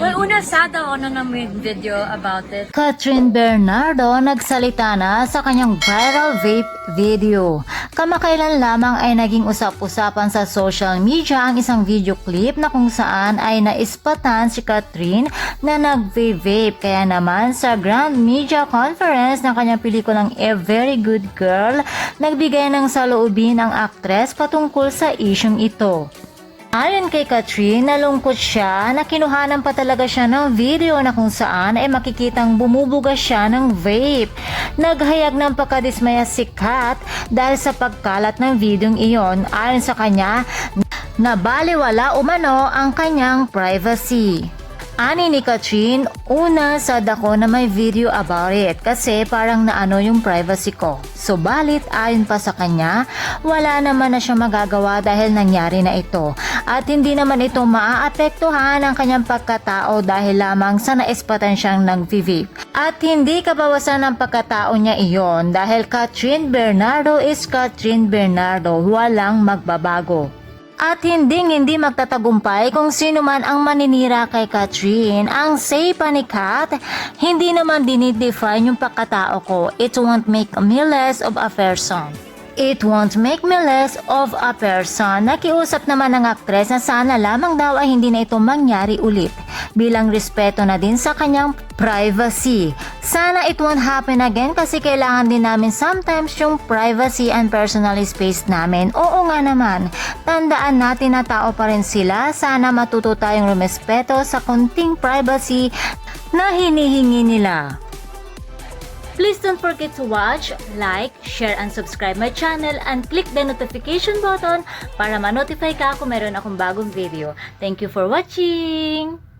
Well, una sad ako na na-made video about it. Catherine Bernardo nagsalita na sa kanyang viral vape video. Kamakailan lamang ay naging usap-usapan sa social media ang isang video clip na kung saan ay naispatan si Catherine na nag-vape. Kaya naman sa Grand Media Conference ng kanyang pelikulang A Very Good Girl, nagbigay ng saloobin ang aktres patungkol sa isyung ito. Ayon kay Catherine, nalungkot siya na kinuhanan pa talaga siya ng video na kung saan ay makikitang bumubuga siya ng vape. Naghayag ng pagkadismaya si Kat dahil sa pagkalat ng videong iyon. Ayon sa kanya, nabaliwala umano ang kanyang privacy. Ani ni Catherine, una sad ako na may video about it kasi parang naano yung privacy ko. Subalit ayon pa sa kanya, wala naman na siya magagawa dahil nangyari na ito. At hindi naman ito maaapektuhan ang kanyang pagkatao dahil lamang sa naispatan siyang nag-vape. At hindi kabawasan ng pagkatao niya iyon dahil Catherine Bernardo is Catherine Bernardo, walang magbabago. At hindi magtatagumpay kung sino man ang maninira kay Catherine. Ang say pa ni Kat, hindi naman dinidefine yung pagkatao ko. It won't make me less of a person. It won't make me less of a person. Nakiusap naman ng aktres na sana lamang daw ay hindi na ito mangyari ulit bilang respeto na din sa kanyang privacy. Sana it won't happen again kasi kailangan din namin sometimes yung privacy and personal space namin. Oo nga naman, tandaan natin na tao pa rin sila. Sana matuto tayong rumespeto sa konting privacy na hinihingi nila. Please don't forget to watch, like, share, and subscribe my channel and click the notification button para ma-notify ka kung meron akong bagong video. Thank you for watching!